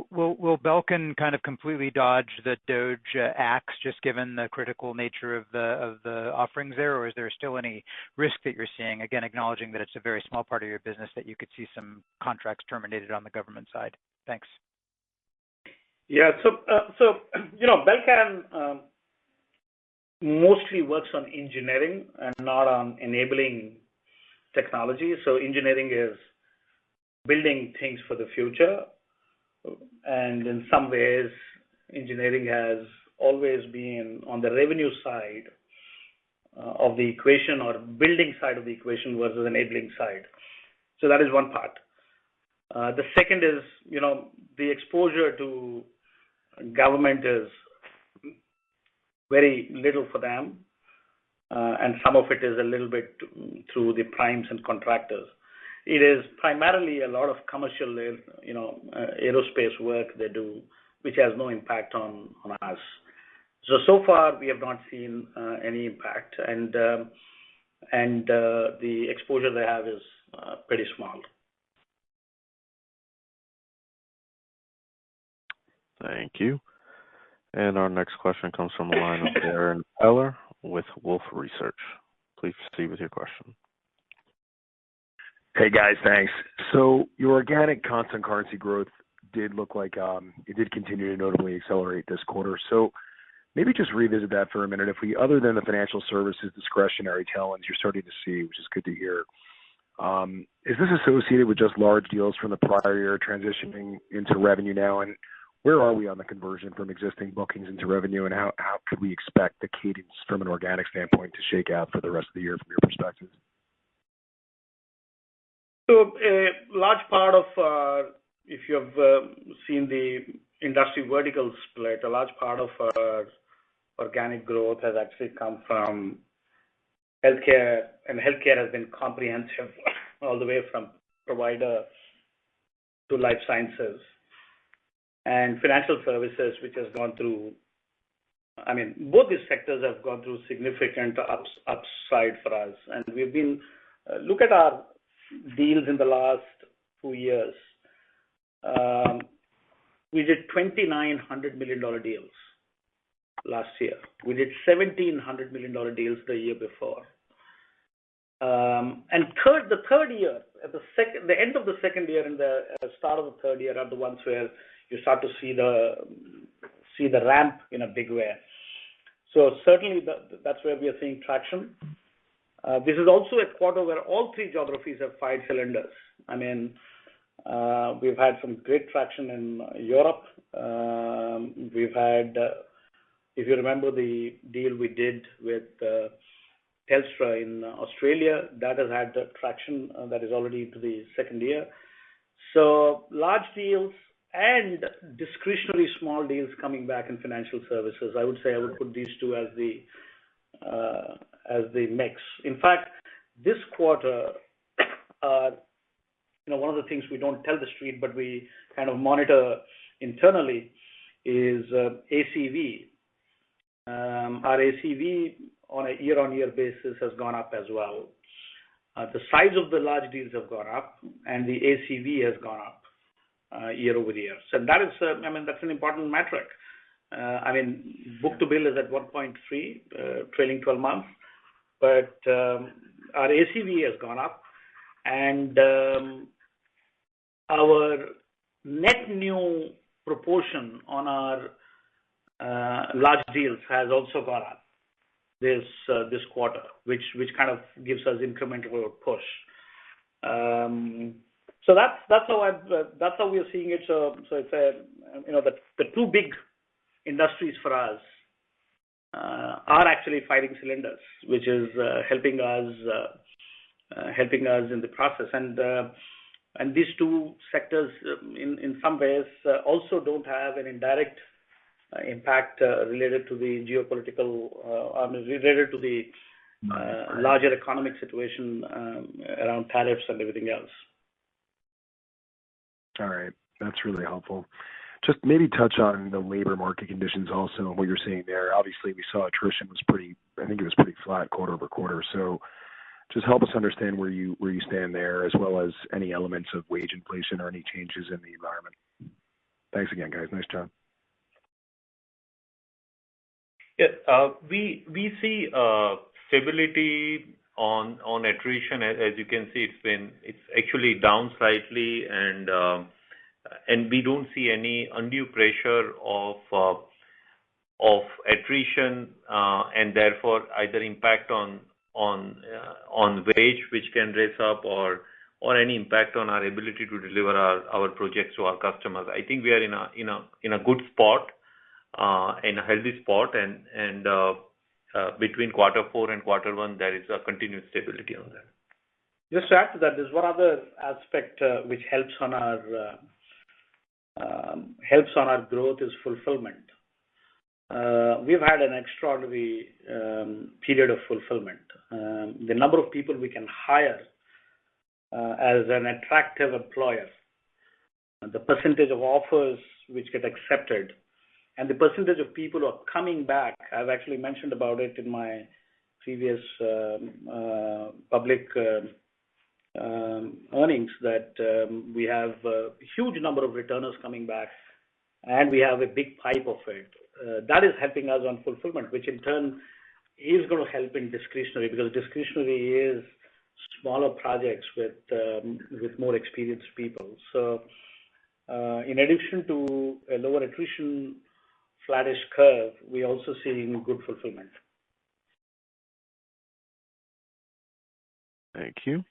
Will Belcan kind of completely dodge the DOGE axe, just given the critical nature of the offerings there, or is there still any risk that you're seeing? Again, acknowledging that it's a very small part of your business that you could see some contracts terminated on the government side. Thanks. Yeah. So Belcan mostly works on engineering and not on enabling technology. So engineering is building things for the future. And in some ways, engineering has always been on the revenue side of the equation, or building side of the equation versus enabling side. So that is one part. The second is, the exposure to government is very little for them, and some of it is a little bit through the primes and contractors. It is primarily a lot of commercial, aerospace work they do, which has no impact on us. So far we have not seen any impact, and the exposure they have is pretty small. Thank you. And our next question comes from the line of Darren Eller with Wolfe Research. Please proceed with your question. Hey guys, thanks. So your organic constant currency growth did look like it did continue to notably accelerate this quarter. So maybe just revisit that for a minute. If we, other than the financial services discretionary tailwinds you're starting to see, which is good to hear, is this associated with just large deals from the prior year transitioning into revenue now? And where are we on the conversion from existing bookings into revenue, and how could we expect the cadence from an organic standpoint to shake out for the rest of the year from your perspective? So a large part of, if you have seen the industry vertical split, a large part of our organic growth has actually come from healthcare, and healthcare has been comprehensive all the way from provider to life sciences, and financial services, which has gone through, both these sectors have gone through significant upside for us. And we've been, look at our deals in the last 2 years. We did $2,900 million deals last year. We did $1,700 million deals the year before. And the third year, at the end of the second year and the start of the third year are the ones where you start to see the ramp in a big way. So certainly that's where we are seeing traction. This is also a quarter where all three geographies have fired cylinders. We've had some great traction in Europe. We've had, if you remember the deal we did with Telstra in Australia, that has had traction that is already into the second year. So large deals and discretionary small deals coming back in financial services. I would say I would put these two as the mix. In fact, this quarter, one of the things we don't tell the street, but we kind of monitor internally, is ACV. Our ACV on a year-on-year basis has gone up as well. The size of the large deals have gone up, and the ACV has gone up year over year. So that is, that's an important metric. Book to bill is at 1.3, trailing 12 months, but our ACV has gone up, and our net new proportion on our large deals has also gone up this quarter, which kind of gives us incremental push. So that's how we are seeing it. So it's the two big industries for us are actually firing cylinders, which is helping us in the process. And these two sectors, in some ways, also don't have an indirect impact related to the geopolitical, related to the larger economic situation around tariffs and everything else. All right, that's really helpful. Just maybe touch on the labor market conditions also and what you're seeing there. Obviously, we saw attrition was pretty flat quarter over quarter. So just help us understand where you stand there, as well as any elements of wage inflation or any changes in the environment. Thanks again, guys. Nice job. Yeah, we see stability on attrition. As you can see, it's actually down slightly, and we don't see any undue pressure of attrition, and therefore either impact on wage, which can raise up, or any impact on our ability to deliver our projects to our customers. I think we are in a good spot. in a healthy spot, and between quarter 4 and quarter 1, there is a continued stability on that. Just to add to that, there's one other aspect which helps on our growth is fulfillment. We've had an extraordinary period of fulfillment. The number of people we can hire as an attractive employer, the percentage of offers which get accepted, and the percentage of people who are coming back. I've actually mentioned about it in my previous public earnings that we have a huge number of returners coming back, and we have a big pipe of it. That is helping us on fulfillment, which in turn is going to help in discretionary, because discretionary is smaller projects with more experienced people. So in addition to a lower attrition, flattish curve, we also seeing good fulfillment. Thank you.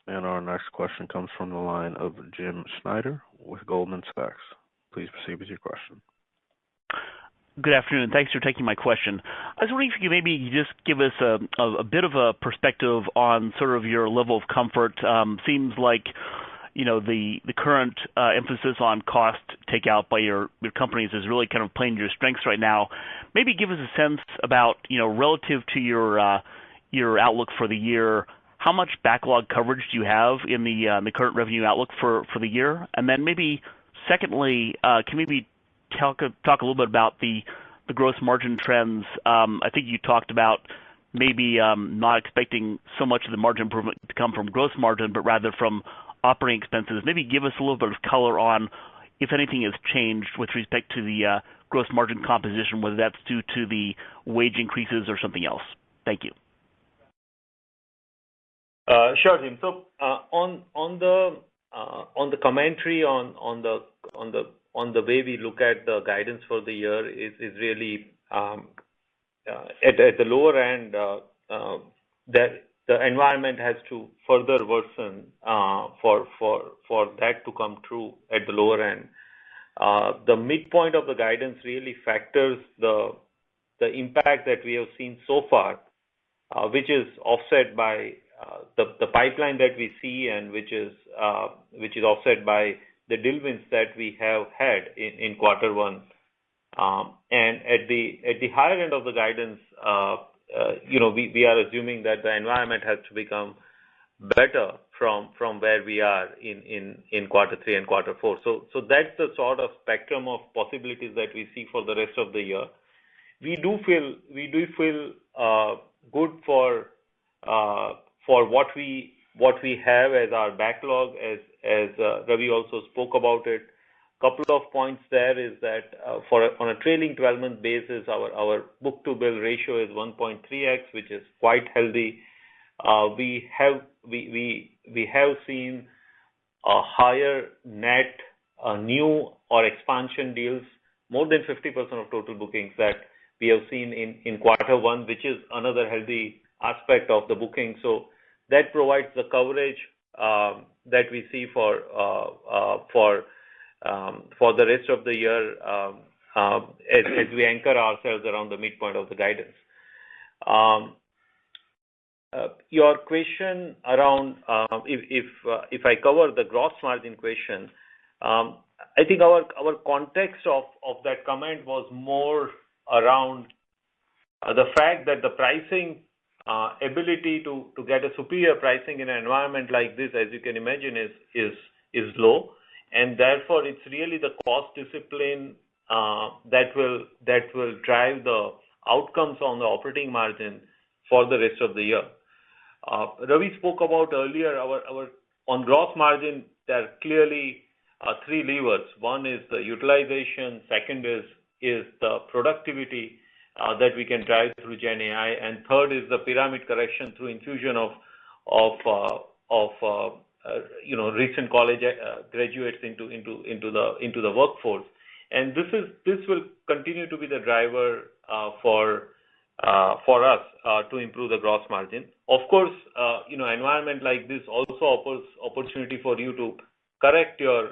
And our next question comes from the line of Jim Schneider with Goldman Sachs. Please proceed with your question. Good afternoon. Thanks for taking my question. I was wondering if you could maybe just give us a bit of a perspective on sort of your level of comfort. Seems like, the current emphasis on cost takeout by your companies is really kind of playing to your strengths right now. Maybe give us a sense about, relative to your outlook for the year, how much backlog coverage do you have in the current revenue outlook for the year? And then maybe secondly, can maybe talk a little bit about the gross margin trends. I think you talked about maybe not expecting so much of the margin improvement to come from gross margin, but rather from operating expenses. Maybe give us a little bit of color on if anything has changed with respect to the gross margin composition, whether that's due to the wage increases or something else. Thank you. Sure, Jim. So on the commentary on the way we look at the guidance for the year is really at the lower end that the environment has to further worsen for that to come true at the lower end. The midpoint of the guidance really factors the impact that we have seen so far, which is offset by the pipeline that we see, and which is offset by the deal wins that we have had in quarter 1. And at the higher end of the guidance, we are assuming that the environment has to become better from where we are in quarter 3 and quarter 4. So that's the sort of spectrum of possibilities that we see for the rest of the year. We do feel good for what we have as our backlog, as Ravi also spoke about it. Couple of points there is that on a trailing 12-month basis, our book-to-bill ratio is 1.3x, which is quite healthy. We have seen a higher net new or expansion deals, more than 50% of total bookings that we have seen in quarter 1, which is another healthy aspect of the booking. So that provides the coverage that we see for the rest of the year as we anchor ourselves around the midpoint of the guidance. Your question around if I cover the gross margin question, I think our context of that comment was more around the fact that the pricing ability to get a superior pricing in an environment like this, as you can imagine, is low, and therefore it's really the cost discipline that will drive the outcomes on the operating margin for the rest of the year. Ravi spoke about earlier our on gross margin. There are clearly 3 levers. One is the utilization. Second is the productivity that we can drive through Gen AI, and third is the pyramid correction through infusion of recent college graduates into the workforce. And this will continue to be the driver for us to improve the gross margin. Of course, environment like this also offers opportunity for you to correct your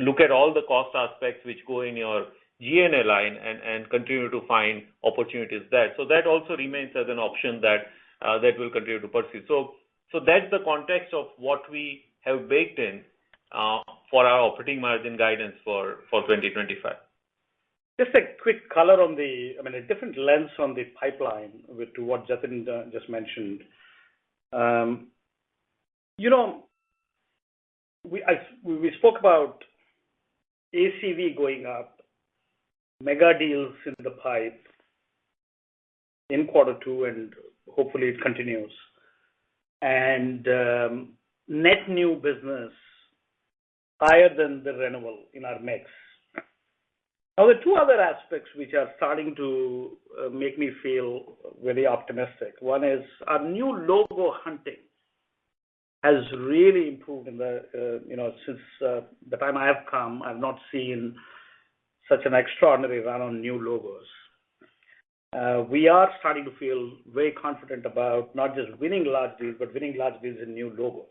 look at all the cost aspects which go in your G&A line and continue to find opportunities there. So that also remains as an option that we'll continue to pursue. So that's the context of what we have baked in for our operating margin guidance for 2025. Just a quick color on a different lens on the pipeline to what Jatin just mentioned. We spoke about ACV going up, mega deals in the pipe in quarter two, and hopefully it continues, and net new business higher than the renewal in our mix. Now, the two other aspects which are starting to make me feel very optimistic. One is our new logo hunting has really improved in since the time I have come. I've not seen such an extraordinary run on new logos. We are starting to feel very confident about not just winning large deals, but winning large deals in new logos.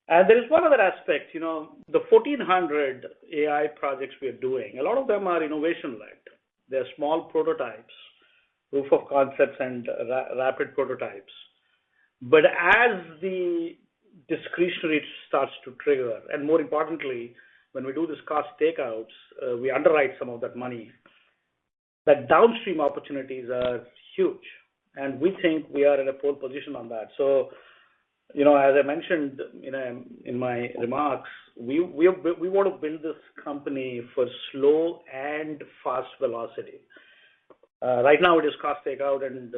And there is one other aspect, the 1,400 AI projects we are doing, a lot of them are innovation-led. They're small prototypes, proof of concepts, and rapid prototypes. But as the discretionary starts to trigger, and more importantly, when we do this cost takeouts, we underwrite some of that money, that downstream opportunities are huge. And we think we are in a pole position on that. So, as I mentioned in my remarks, we want to build this company for slow and fast velocity. Right now, it is cost takeout and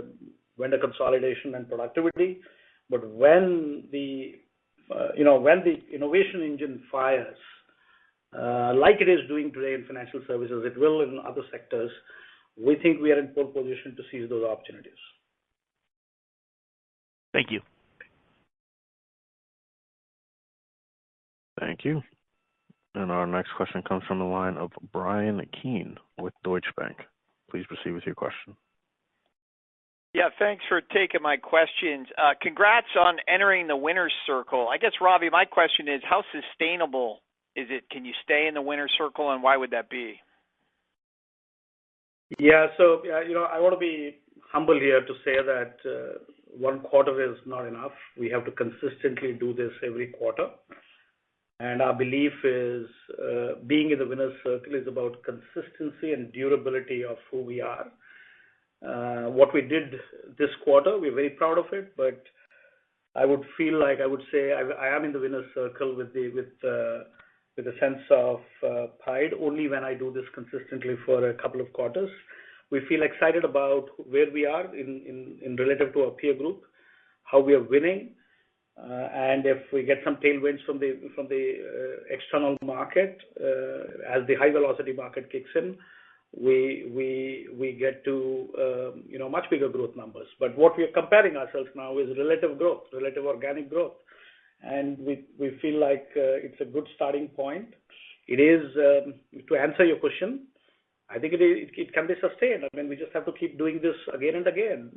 vendor consolidation and productivity. But when the innovation engine fires, like it is doing today in financial services, it will in other sectors. We think we are in pole position to seize those opportunities. Thank you. Thank you. And our next question comes from the line of Brian Keane with Deutsche Bank. Please proceed with your question. Yeah, thanks for taking my questions. Congrats on entering the winner's circle. I guess, Ravi, my question is, how sustainable is it? Can you stay in the winner's circle, and why would that be? Yeah, so I want to be humble here to say that one quarter is not enough. We have to consistently do this every quarter. And our belief is being in the winner's circle is about consistency and durability of who we are. What we did this quarter, we're very proud of it, but I would say I am in the winner's circle with a sense of pride only when I do this consistently for a couple of quarters. We feel excited about where we are in relative to our peer group, how we are winning, and if we get some tailwinds from the external market as the high velocity market kicks in, we get to much bigger growth numbers. But what we are comparing ourselves now is relative growth, relative organic growth, and we feel like it's a good starting point. It is to answer your question. I think it can be sustained. I mean, we just have to keep doing this again and again,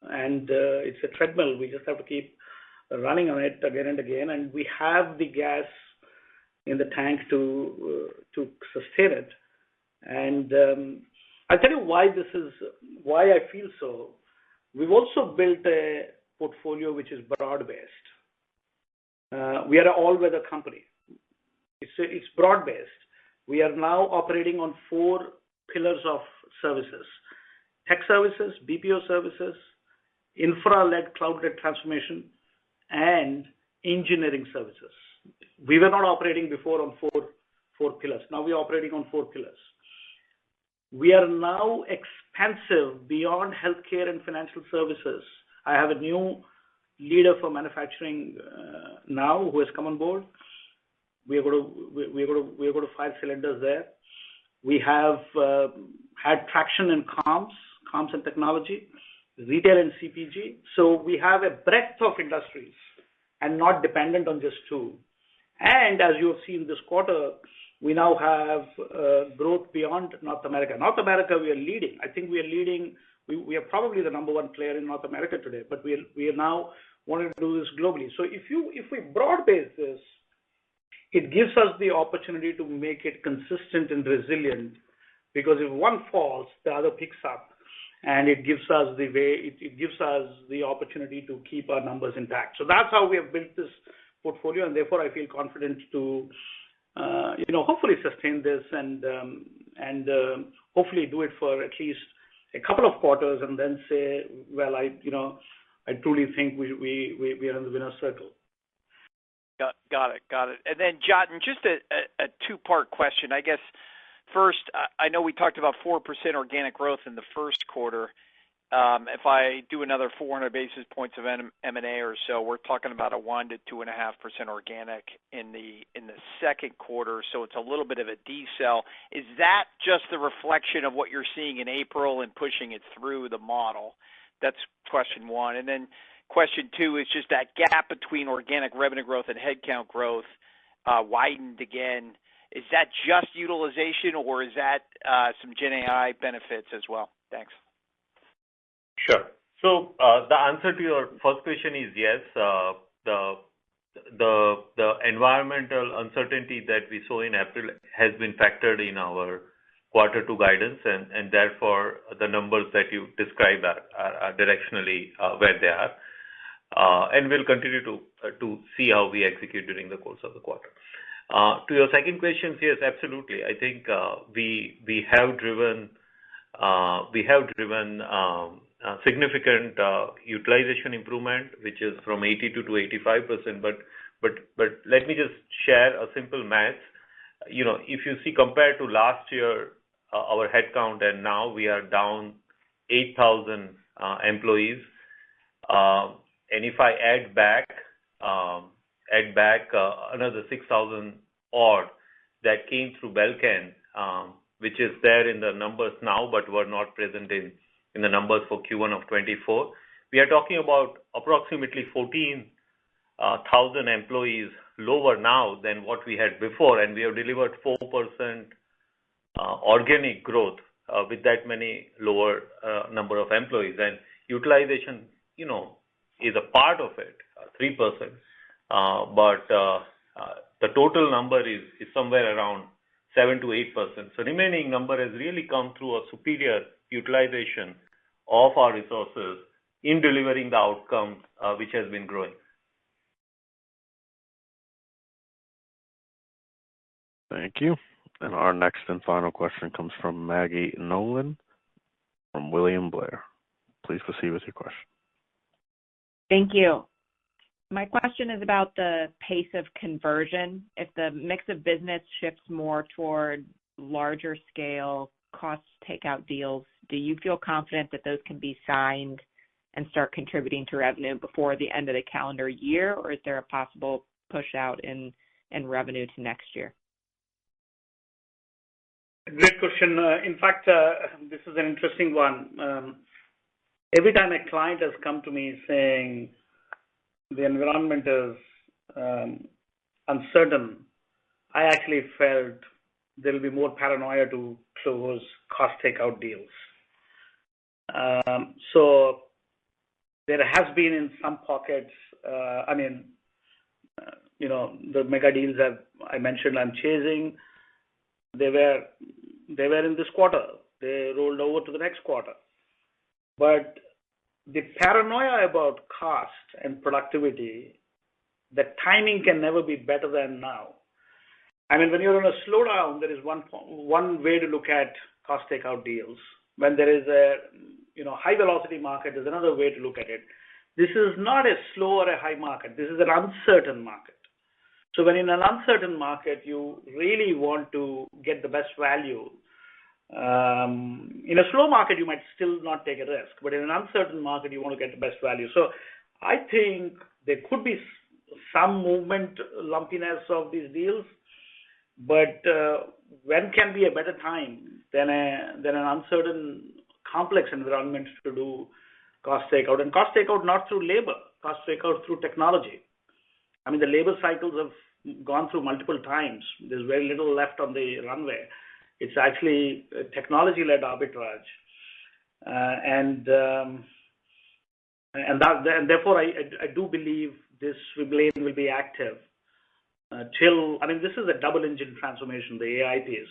and it's a treadmill. We just have to keep running on it again and again, and we have the gas in the tank to sustain it. And I'll tell you why I feel so. We've also built a portfolio which is broad-based. We are an all-weather company. It's broad-based. We are now operating on 4 pillars of services: tech services, BPO services, infra-led, cloud-led transformation, and engineering services. We were not operating before on four pillars. Now we are operating on 4 pillars. We are now expansive beyond healthcare and financial services. I have a new leader for manufacturing now who has come on board. We are going to fire cylinders there. We have had traction in comms and technology, retail and CPG. So we have a breadth of industries and not dependent on just 2. And as you have seen this quarter, we now have growth beyond North America. North America, we are leading. I think we are leading. We are probably the number 1 player in North America today, but we are now wanting to do this globally. So if we broad base this, it gives us the opportunity to make it consistent and resilient, because if one falls, the other picks up, and it gives us the opportunity to keep our numbers intact. So that's how we have built this portfolio, and therefore I feel confident to hopefully sustain this and hopefully do it for at least a couple of quarters, and then say, well, I truly think we are in the winner's circle. Got it. And then, Jatin, just a two-part question. I guess first, I know we talked about 4% organic growth in the first quarter. If I do another 400 basis points of M&A or so, we're talking about a 1 to 2.5% organic in the second quarter. So it's a little bit of a decel. Is that just the reflection of what you're seeing in April and pushing it through the model? That's question one. And then question two is just that gap between organic revenue growth and headcount growth widened again. Is that just utilization, or is that some Gen AI benefits as well? Thanks. Sure. So the answer to your first question is yes. The environmental uncertainty that we saw in April has been factored in our quarter two guidance, and therefore the numbers that you described are directionally where they are. And we'll continue to see how we execute during the course of the quarter. To your second question, yes, absolutely. I think we have driven significant utilization improvement, which is from 82 to 85%. But let me just share a simple math. If you see compared to last year, our headcount, and now we are down 8,000 employees. And if I add back another 6,000 odd that came through Belcan, which is there in the numbers now, but were not present in the numbers for Q1 of 24. We are talking about approximately 14,000 employees lower now than what we had before, and we have delivered 4% organic growth with that many lower number of employees. And utilization, is a part of it, 3%. But the total number is somewhere around 7 to 8%. So remaining number has really come through a superior utilization of our resources in delivering the outcome which has been growing. Thank you. And our next and final question comes from Maggie Nolan from William Blair. Please proceed with your question. Thank you. My question is about the pace of conversion. If the mix of business shifts more toward larger scale cost takeout deals, do you feel confident that those can be signed and start contributing to revenue before the end of the calendar year, or is there a possible push out in revenue to next year? Great question. In fact, this is an interesting one. Every time a client has come to me saying the environment is uncertain, I actually felt there will be more paranoia to close cost takeout deals. So there has been in some pockets, the mega deals that I mentioned I'm chasing, they were in this quarter. They rolled over to the next quarter. But the paranoia about cost and productivity, the timing can never be better than now. I mean, when you're in a slowdown, there is one way to look at cost takeout deals. When there is a high velocity market, there's another way to look at it. This is not a slow or a high market. This is an uncertain market. So when in an uncertain market, you really want to get the best value. In a slow market, you might still not take a risk, but in an uncertain market, you want to get the best value. So I think there could be some movement, lumpiness of these deals, but when can be a better time than an uncertain, complex environment to do cost takeout? And cost takeout not through labor, cost takeout through technology. I mean, the labor cycles have gone through multiple times. There's very little left on the runway. It's actually technology-led arbitrage, and therefore I do believe this lane will be active this is a double engine transformation, the AI piece.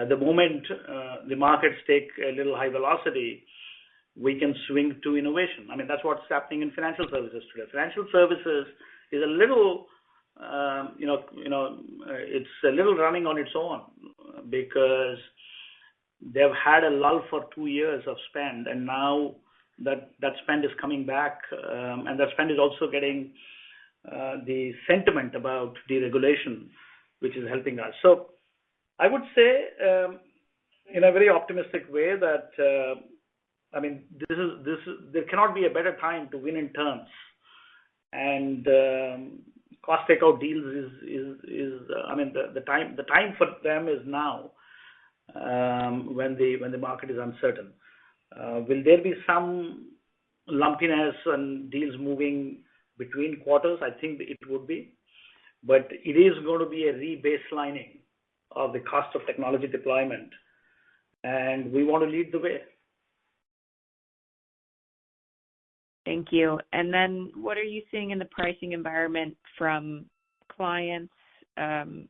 The moment the markets take a little high velocity, we can swing to innovation. That's what's happening in financial services today. Financial services is a little, it's a little running on its own because they've had a lull for 2 years of spend, and now that spend is coming back, and that spend is also getting the sentiment about deregulation, which is helping us. So I would say, in a very optimistic way, that there cannot be a better time to win in terms, and cost takeout deals is the time for them is now, when the market is uncertain. Will there be some lumpiness and deals moving between quarters? I think it would be, but it is going to be a rebaselining of the cost of technology deployment, and we want to lead the way. Thank you. And then what are you seeing in the pricing environment from clients and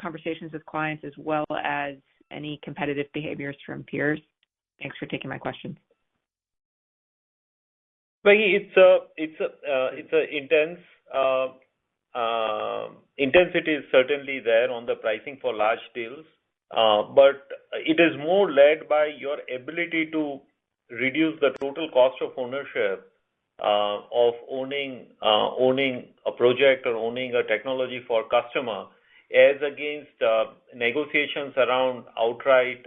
conversations with clients, as well as any competitive behaviors from peers? Thanks for taking my question. It's a intense intensity is certainly there on the pricing for large deals, but it is more led by your ability to reduce the total cost of ownership of owning a project or owning a technology for customer, as against negotiations around outright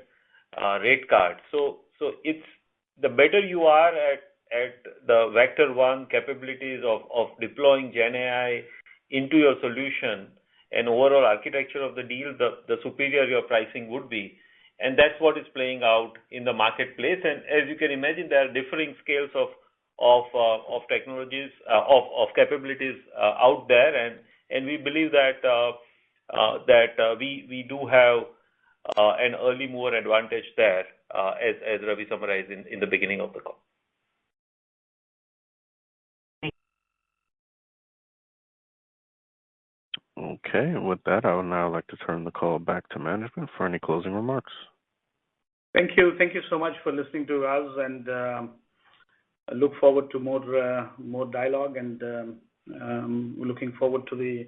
rate cards. So it's the better you are at the vector one capabilities of deploying Gen AI into your solution and overall architecture of the deal, the superior your pricing would be. And that's what is playing out in the marketplace. And as you can imagine, there are differing scales of technologies, of capabilities out there. And we believe that we do have an early mover advantage there, as Ravi summarized in the beginning of the call. Okay, and with that, I would now like to turn the call back to management for any closing remarks. Thank you. Thank you so much for listening to us, and I look forward to more dialogue, and we're looking forward to the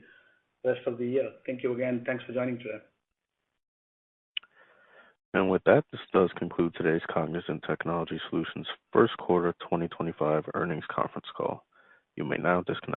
rest of the year. Thank you again. Thanks for joining today. And with that, this does conclude today's Cognizant Technology Solutions first quarter 2025 earnings conference call. You may now disconnect.